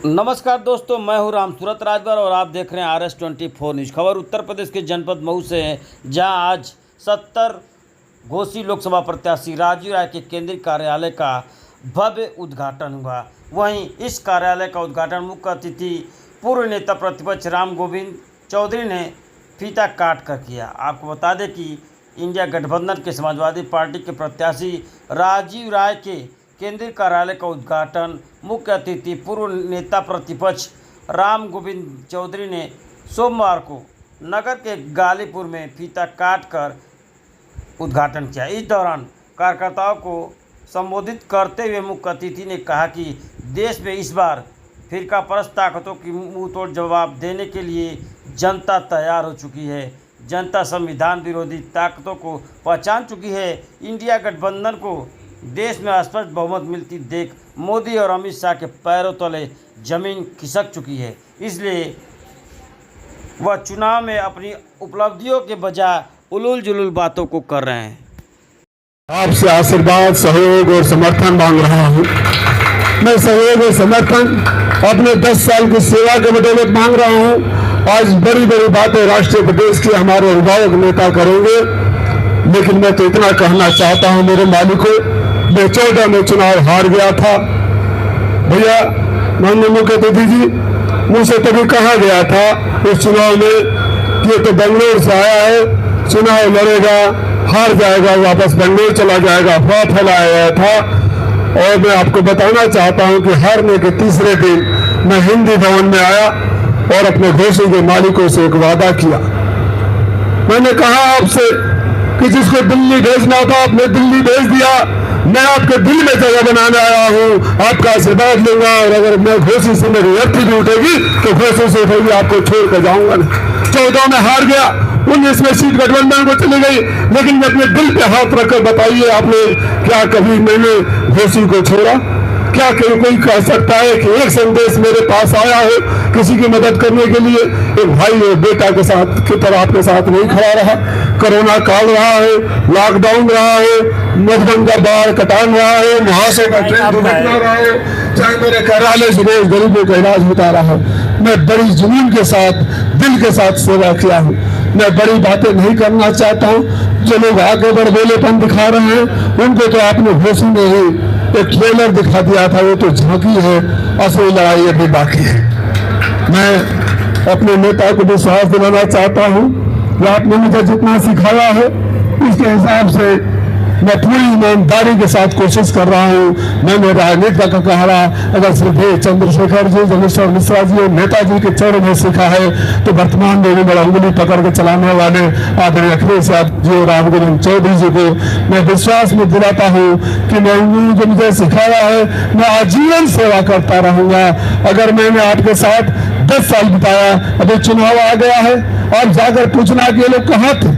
नमस्कार दोस्तों, मैं हूं राम सूरत राजभर और आप देख रहे हैं RS24 न्यूज़। खबर उत्तर प्रदेश के जनपद मऊ से है, जहां आज 70 घोसी लोकसभा प्रत्याशी राजीव राय के केंद्रीय कार्यालय का भव्य उद्घाटन हुआ। वहीं इस कार्यालय का उद्घाटन मुख्य अतिथि पूर्व नेता प्रतिपक्ष राम गोविंद चौधरी ने फीता काट कर किया। आपको बता दें कि इंडिया गठबंधन के समाजवादी पार्टी के प्रत्याशी राजीव राय के केंद्रीय कार्यालय का उद्घाटन मुख्य अतिथि पूर्व नेता प्रतिपक्ष राम गोविंद चौधरी ने सोमवार को नगर के गालीपुर में फीता काट कर उद्घाटन किया। इस दौरान कार्यकर्ताओं को संबोधित करते हुए मुख्य अतिथि ने कहा कि देश में इस बार फिरकापरस्त ताकतों की मुंहतोड़ जवाब देने के लिए जनता तैयार हो चुकी है। जनता संविधान विरोधी ताकतों को पहचान चुकी है। इंडिया गठबंधन को देश में स्पष्ट बहुमत मिलती देख मोदी और अमित शाह के पैरों तले जमीन खिसक चुकी है। इसलिए वह चुनाव में अपनी उपलब्धियों के बजाय उलूल जुलूल बातों को कर रहे हैं। आपसे आशीर्वाद, सहयोग और समर्थन मांग रहा हूँ। मैं सहयोग और समर्थन अपने 10 साल की सेवा के बदौलत मांग रहा हूँ। आज बड़ी बड़ी बातें राष्ट्रीय प्रदेश के हमारे अभिभावक नेता करेंगे, लेकिन मैं तो इतना कहना चाहता हूँ मेरे मालिकों, मैं 14 में चुनाव हार गया था। भैया माननीय मुख्य अतिथि जी, मुझसे तभी कहा गया था इस चुनाव में कि ये तो बेंगलोर से आया है, चुनाव लड़ेगा, हार जाएगा, वापस बेंगलोर चला जाएगा, अफवाह फैलाया गया था। और मैं आपको बताना चाहता हूं कि हारने के तीसरे दिन मैं हिंदी भवन में आया और अपने घोसी के मालिकों से एक वादा किया। मैंने कहा आपसे कि जिसको दिल्ली भेजना था आपने दिल्ली भेज दिया। मैं आपके दिल में जगह बनाने आया हूँ, आपका आशीर्वाद लूंगा, और अगर मैं घोसी से मेरी अर्थी भी उठेगी तो घोसी से उठेगी, आपको छोड़ कर जाऊंगा नहीं। 14 में हार गया, 19 में सीट गठबंधन को चली गई, लेकिन अपने दिल पे हाथ रखकर बताइए आपने क्या कभी मैंने घोसी को छोड़ा? क्या कोई कह सकता है कि एक संदेश मेरे पास आया है किसी की मदद करने के लिए? एक भाई और बेटा के साथ की तरह आपके साथ नहीं खड़ा रहा। कोरोना काल रहा है, लॉकडाउन रहा है, नोटबंदी का बाढ़ कटान रहा है, मुहावजे का ट्रेंड दुर्घटना रहा है, चाहे मेरे कार्यालय से रोज गरीबों का इलाज होता रहा। मैं बड़ी जुनून के साथ, दिल के साथ सेवा किया हूँ। मैं बड़ी बातें नहीं करना चाहता हूँ। जो लोग आगे बढ़ बोलेपन दिखा रहे हैं उनको तो आपने घोषणा में ही एक ट्रेलर दिखा दिया था, वो तो झांकी है, असली लड़ाई अभी बाकी है। मैं अपने नेता को विश्वास दिलाना चाहता हूँ कि आपने मुझे जितना सिखाया है उसके हिसाब से मैं पूरी ईमानदारी के साथ कोशिश कर रहा हूँ। मैंने राजनीति का कहा, अगर श्री चंद्रशेखर जी, जगेश्वर मिश्रा जी और नेताजी के चरण में सीखा है तो वर्तमान में भी बड़ा उंगली पकड़ के चलाने वाले आदरणीय अखिलेश यादव जी, राम गोविंद चौधरी जी को मैं विश्वास में दिलाता हूँ कि मैं जो मुझे सिखाया है मैं आजीवन सेवा करता रहूंगा। अगर मैंने आपके साथ 10 साल बिताया, अभी चुनाव आ गया है, अब जाकर पूछना कि ये लोग कहाँ थे?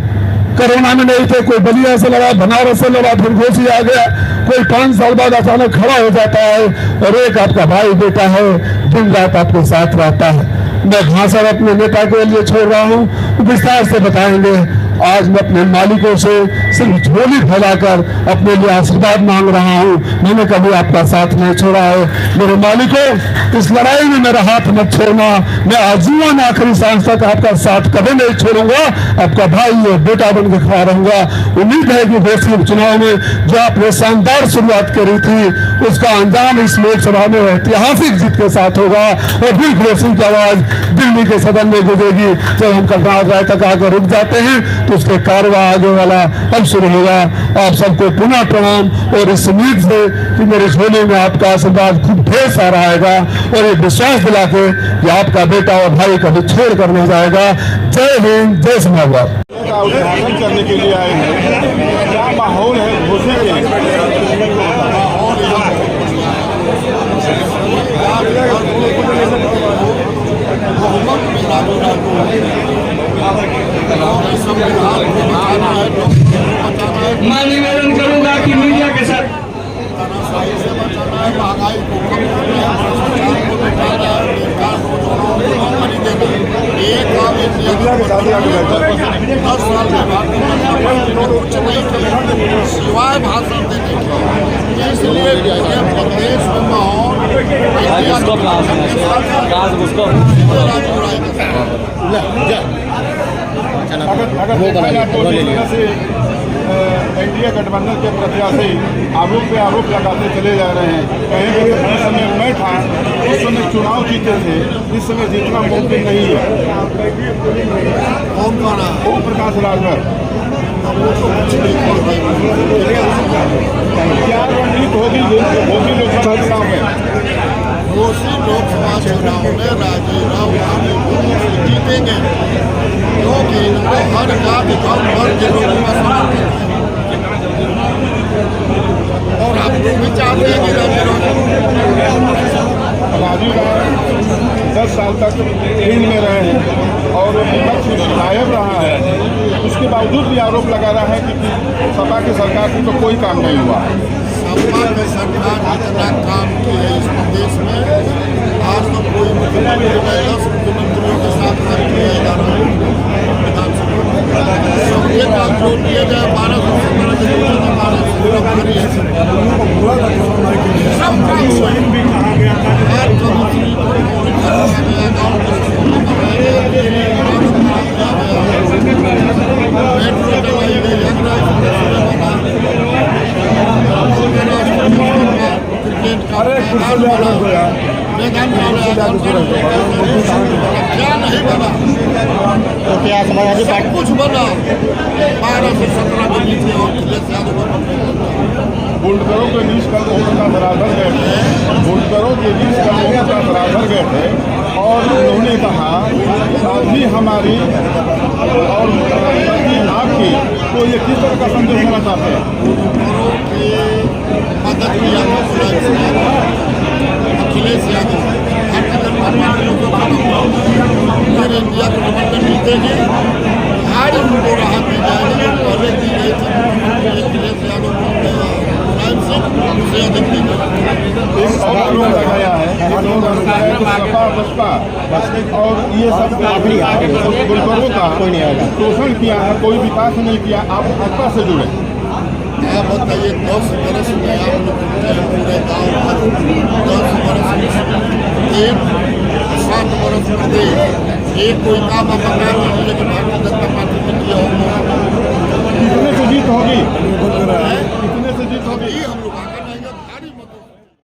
कोरोना में नहीं थे, कोई बलिया से लड़ा, बनारस से लड़ा, फिर घोसी आ गया, कोई 5 साल बाद अचानक खड़ा हो जाता है, और एक आपका भाई बेटा है दिन रात आपके साथ रहता है। मैं भाषण अपने नेता के लिए छोड़ रहा हूँ, विस्तार से बताएंगे। आज मैं अपने मालिकों से सिर्फ झोली फैलाकर अपने लिए आशीर्वाद मांग रहा हूँ। मैंने कभी आपका साथ नहीं छोड़ा है। मेरे मालिकों, इस लड़ाई में मेरा हाथ मत छोड़ना। मैं आजीवन आखिरी सांस तक आपका साथ कभी नहीं छोड़ूंगा। आपका भाई और बेटा बन के खड़ा रहूंगा। उम्मीद है कि घोसी चुनाव में जो आपने शानदार शुरुआत करी थी उसका अंजाम इस लोकसभा में ऐतिहासिक जीत के साथ होगा, और फिर घोसी की आवाज दिल्ली के सदन में गूंजेगी। जब हम करनाल राय तक आकर रुक जाते हैं तो उसके कारवा आगे वाला अब शुरू होगा। आप सबको पुनः प्रणाम, और इस उम्मीद से कि मेरे झोले में आपका आशीर्वाद खूब ढेर सारा आएगा, और ये विश्वास दिला के कि आपका बेटा और भाई कभी छोड़ कर नहीं जाएगा। जय हिंद, जय समाजवाद। उद्घाटन करने के लिए आए हैं, क्या माहौल है घोसी मैं निवेदन करूंगा कि मीडिया के साथ महंगाई को कम करना, एक काम इंडिया 10 साल में भारतीय जनता पार्टी ने कुछ नहीं किया सिवाय भाषण देने के। इसलिए प्रदेश में माहौल उसको उसको राजीव राय के साथ। अगर देखा जाए तो जिस तरह से एनडीए गठबंधन के प्रत्याशी आरोप पे आरोप लगाते चले जा रहे हैं। कहीं भी जिस समय मैं था उस समय चुनाव जीते थे, इस समय जीतना मुमकिन नहीं है। कौन कौन है? ओम प्रकाश राजभर क्या रणनीति होगी लोकसभा चुनाव में? घोसी लोकसभा चुनाव में राजीव गांधी जीतेंगे, क्योंकि इनको हर जाति और वर्ग के लोगों का समर्थन है। और हम लोग भी चाहते हैं कि राजीव गांधी 10 साल तक फील्ड में रहे हैं और विपक्ष में नायब रहा है, उसके बावजूद भी आरोप लगा रहा है कि सपा की सरकार की तो कोई काम नहीं हुआ। सपा की सरकार जितना काम की है इस प्रदेश में, आज तो कोई मुख्यमंत्री 10 मुख्यमंत्रियों के साथ काम किया जा रहा है विधानसभा। सबके काम जोड़ दिए जाए 1217 के जोड़े तो 1216 भारी है। सब काम स्वयं भी कहा गया था, हर कमिश्नरी को कहा गया, गाँव को मेट्रो चलाई गई, क्या नहीं बना, क्या समाजवादी पार्टी कुछ बना। 12 से 17 के बीच में और बुलडोजरों के बीच कल ओम प्रकाश राजभर गए थे, बुलडोजरों के बीच कल ओम प्रकाश राजभर गए थे और उन्होंने कहा भी हमारी और आपकी, तो ये किस तरह का संदेश देना चाहते हैं? मदद किया अखिलेश यादव भारतीय जनता पार्टी को फिर इंडिया को गठबंधन जीतेगी, आज उनको राहत दी जाएगी जो पहले दी गई थी अखिलेश यादव को उसे अधिक दी गई। एक और आरोप लगाया है कि सपा बसपा और ये सब बुलडोजरों का शोषण किया है, कोई विकास नहीं किया। आप भाजपा से जुड़े, आप बताइए 10 बरस में आप लोग पूरे गाँव पर 10 बरस में 7 बरस प्रदेश एक कोई काम आप बता दीजिए कि भारतीय जनता पार्टी ने किया होगा। कितने से जीत होगी? कितने से जीत होगी?